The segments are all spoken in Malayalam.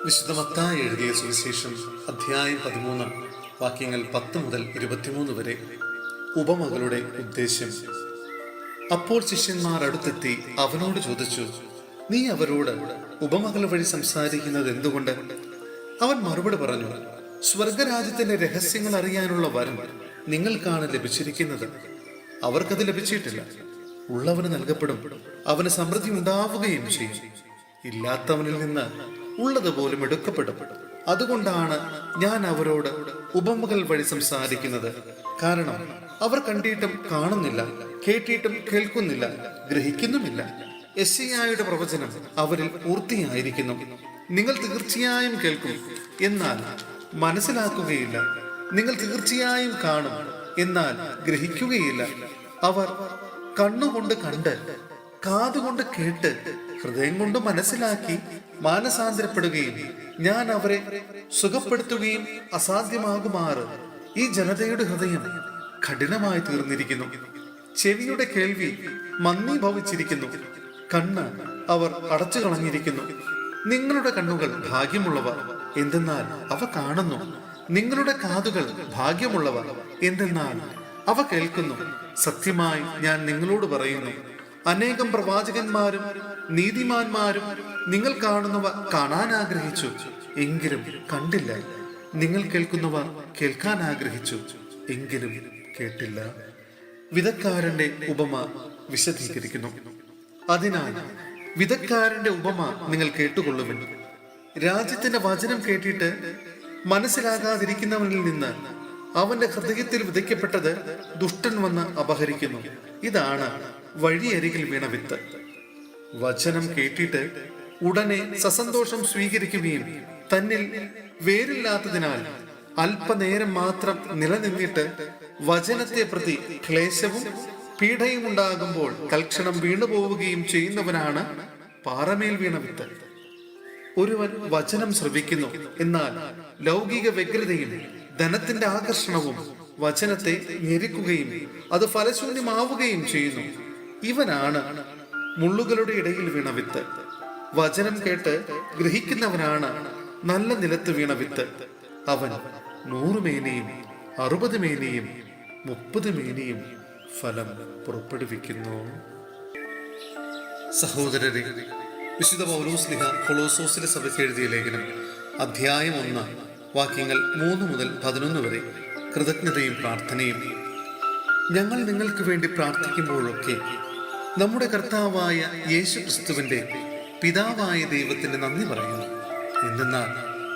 വിശുദ്ധ മത്തായി എഴുതിയ സുവിശേഷം അധ്യായം 13 വാക്യങ്ങൾ 10 മുതൽ 23 വരെ. ഉപമകളുടെ ഉദ്ദേശ്യം. അപ്പോൾ ശിഷ്യന്മാർ അടുത്തെത്തി അവനോട് ചോദിച്ചു, നീ അവരോട് ഉപമകൾ വഴി സംസാരിക്കുന്നത് എന്തുകൊണ്ട്? അവൻ മറുപടി പറഞ്ഞു, സ്വർഗരാജ്യത്തിന്റെ രഹസ്യങ്ങൾ അറിയാനുള്ള വരം നിങ്ങൾക്കാണ് ലഭിച്ചിരിക്കുന്നത്. അവർക്കത് ലഭിച്ചിട്ടില്ല. ഉള്ളവന് നൽകപ്പെടും, അവന് സമൃദ്ധി ഉണ്ടാവുകയും ചെയ്യും. ഇല്ലാത്തവനിൽ നിന്ന് ഉള്ളതുപോലും എടുക്കപ്പെടും. അതുകൊണ്ടാണ് ഞാൻ അവരോട് ഉപമകൾ വഴി സംസാരിക്കുന്നത്. കാരണം അവർ കണ്ടിട്ടും കാണുന്നില്ല, കേട്ടിട്ടും കേൾക്കുന്നില്ല, ഗ്രഹിക്കുന്നുമില്ല. യെശയ്യായുടെ പ്രവചനം അവരിൽ പൂർത്തിയായിരിക്കുന്നു. നിങ്ങൾ തീർച്ചയായും കേൾക്കും, എന്നാൽ മനസ്സിലാക്കുകയില്ല. നിങ്ങൾ തീർച്ചയായും കാണും, എന്നാൽ ഗ്രഹിക്കുകയില്ല. അവർ കണ്ണുകൊണ്ട് കണ്ട്, കാതുകൊണ്ട് കേട്ട്, ഹൃദയം കൊണ്ട് മനസ്സിലാക്കി മാനസാന്തരപ്പെടുകയും ഞാൻ അവരെ സുഖപ്പെടുത്തുകയും അസാധ്യമാകുമാറ് ഈ ജനതയുടെ ഹൃദയം കഠിനമായി തീർന്നിരിക്കുന്നു. ചെവിയുടെ കേൾവി മന്ദീഭവിച്ചിരിക്കുന്നു. കണ്ണ് അവർ അടച്ചു കളഞ്ഞിരിക്കുന്നു. നിങ്ങളുടെ കണ്ണുകൾ ഭാഗ്യമുള്ളവ, എന്തെന്നാൽ അവ കാണുന്നു. നിങ്ങളുടെ കാതുകൾ ഭാഗ്യമുള്ളവ, എന്തെന്നാൽ അവ കേൾക്കുന്നു. സത്യമായി ഞാൻ നിങ്ങളോട് പറയുന്നു, അനേകം പ്രവാചകന്മാരും നീതിമാന്മാരും നിങ്ങൾ കാണുന്നവ കാണാൻ ആഗ്രഹിച്ചു, എങ്കിലും കണ്ടില്ല. നിങ്ങൾ കേൾക്കുന്നവ കേൾക്കാൻ ആഗ്രഹിച്ചു, എങ്കിലും കേട്ടില്ല. വിതക്കാരന്റെ ഉപമ വിശദീകരിക്കുന്നു. അതിനാൽ വിതക്കാരന്റെ ഉപമ നിങ്ങൾ കേട്ടുകൊള്ളുവിൻ. രാജ്യത്തിന്റെ വചനം കേട്ടിട്ട് മനസ്സിലാകാതിരിക്കുന്നവനിൽ നിന്ന് അവന്റെ ഹൃദയത്തിൽ വിതയ്ക്കപ്പെട്ടത് ദുഷ്ടൻ വന്ന് അപഹരിക്കുന്നു. ഇതാണ് വഴിയരികിൽ വീണ വിത്ത്. വചനം കേട്ടിട്ട് ഉടനെ സസന്തോഷം സ്വീകരിക്കുകയും തന്നിൽ വേരില്ലാത്തതിനാൽ അല്പനേരം മാത്രം നിലനിന്നിട്ട് വചനത്തെ പ്രതി ക്ലേശവും പീഡയും ഉണ്ടാകുമ്പോൾ തൽക്ഷണം വീണുപോവുകയും ചെയ്യുന്നവനാണ് പാറമേൽ വീണ വിത്ത്. ഒരുവൻ വചനം ശ്രവിക്കുന്നു, എന്നാൽ ലൗകിക വ്യഗ്രതയും ധനത്തിന്റെ ആകർഷണവും വചനത്തെ ഞെരുക്കുകയും അത് ഫലശൂന്യമാവുകയും ചെയ്യുന്നു. ഇവനാണ് മുള്ളുകളുടെ ഇടയിൽ വീണ വിത്ത്. വചനം കേട്ട് ഗ്രഹിക്കുന്നവനാണ് നല്ല നിലത്ത് വീണ വിത്ത്. അവൻ 100 മേനിയും 60 മേനിയും 30 മേനിയും ഫലം പുറപ്പെടുവിക്കുന്നു. സഹോദരരെ, വിശുദ്ധ പൗലോസ്ലീഹ കൊളോസോസിലെ സഭയ്ക്ക് എഴുതിയ ലേഖനം അധ്യായം 1 വാക്യങ്ങൾ 3 മുതൽ 11 വരെ. കൃതജ്ഞതയും പ്രാർത്ഥനയും. ഞങ്ങൾ നിങ്ങൾക്ക് വേണ്ടി പ്രാർത്ഥിക്കുമ്പോഴൊക്കെ നമ്മുടെ കർത്താവായ യേശു ക്രിസ്തുവിന്റെ പിതാവായ ദൈവത്തിന് നന്ദി പറയുന്നു. എന്തെന്നാൽ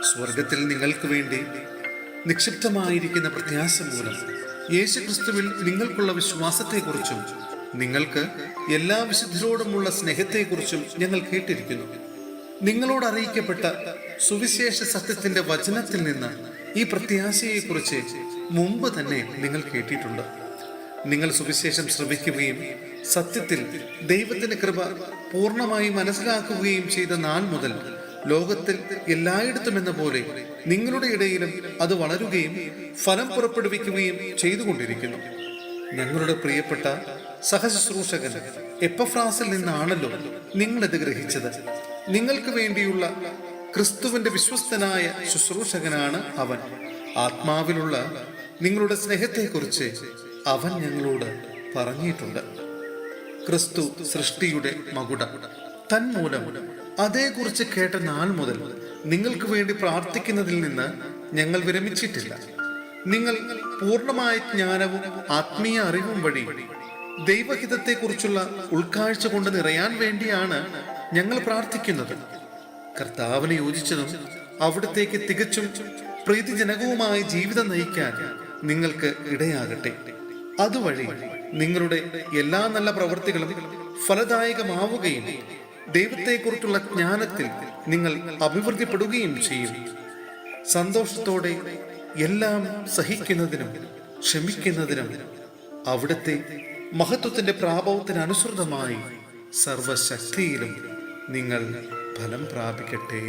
സ്വർഗത്തിൽ നിങ്ങൾക്ക് വേണ്ടി നിക്ഷിപ്തമായിരിക്കുന്ന പ്രത്യാശ മൂലം യേശു ക്രിസ്തുവിൽ നിങ്ങൾക്കുള്ള വിശ്വാസത്തെക്കുറിച്ചും നിങ്ങൾക്ക് എല്ലാ വിശുദ്ധരോടുമുള്ള സ്നേഹത്തെക്കുറിച്ചും ഞങ്ങൾ കേട്ടിരിക്കുന്നു. നിങ്ങളോട് അറിയിക്കപ്പെട്ട സുവിശേഷ സത്യത്തിന്റെ വചനത്തിൽ നിന്ന് ഈ പ്രത്യാശയെക്കുറിച്ച് മുമ്പ് തന്നെ നിങ്ങൾ കേട്ടിട്ടുണ്ട്. നിങ്ങൾ സുവിശേഷം ശ്രവിക്കുകയും സത്യത്തിൽ ദൈവത്തിന്റെ കൃപ പൂർണ്ണമായി മനസ്സിലാക്കുകയും ചെയ്ത നാൾ മുതൽ ലോകത്തിൽ എല്ലായിടത്തും എന്ന പോലെ നിങ്ങളുടെ ഇടയിലും അത് വളരുകയും ഫലം പുറപ്പെടുവിക്കുകയും ചെയ്തുകൊണ്ടിരിക്കുന്നു. ഞങ്ങളുടെ പ്രിയപ്പെട്ട സഹശുശ്രൂഷകൻ എപ്പഫ്രാസിൽ നിന്നാണല്ലോ നിങ്ങളിത് ഗ്രഹിച്ചത്. നിങ്ങൾക്ക് വേണ്ടിയുള്ള ക്രിസ്തുവിന്റെ വിശ്വസ്തനായ ശുശ്രൂഷകനാണ് അവൻ. ആത്മാവിലുള്ള നിങ്ങളുടെ സ്നേഹത്തെക്കുറിച്ച് അവൻ ഞങ്ങളോട് പറഞ്ഞിട്ടുണ്ട്. ക്രിസ്തു സൃഷ്ടിയുടെ മകുടം. തന്മൂലം അതേക്കുറിച്ച് കേട്ട നാൾ മുതൽ നിങ്ങൾക്ക് വേണ്ടി പ്രാർത്ഥിക്കുന്നതിൽ നിന്ന് ഞങ്ങൾ വിരമിച്ചിട്ടില്ല. നിങ്ങൾ പൂർണ്ണമായ ജ്ഞാനവും ആത്മീയ അറിവും വഴി ദൈവഹിതത്തെക്കുറിച്ചുള്ള ഉൾക്കാഴ്ച കൊണ്ട് നിറയാൻ വേണ്ടിയാണ് ഞങ്ങൾ പ്രാർത്ഥിക്കുന്നത്. കർത്താവിന് യോജിച്ചതും അവിടത്തേക്ക് തികച്ചും പ്രീതിജനകവുമായ ജീവിതം നയിക്കാൻ നിങ്ങൾക്ക് ഇടയാകട്ടെ. അതുവഴി നിങ്ങളുടെ എല്ലാ നല്ല പ്രവൃത്തികളും ഫലദായകമാവുകയും ദൈവത്തെക്കുറിച്ചുള്ള ജ്ഞാനത്തിൽ നിങ്ങൾ അഭിവൃദ്ധിപ്പെടുകയും ചെയ്യും. സന്തോഷത്തോടെ എല്ലാം സഹിക്കുന്നതിനും ക്ഷമിക്കുന്നതിനും അവിടുത്തെ മഹത്വത്തിന്റെ പ്രാഭവത്തിനനുസൃതമായി സർവശക്തിയിലും നിങ്ങൾ ഫലം പ്രാപിക്കട്ടെ.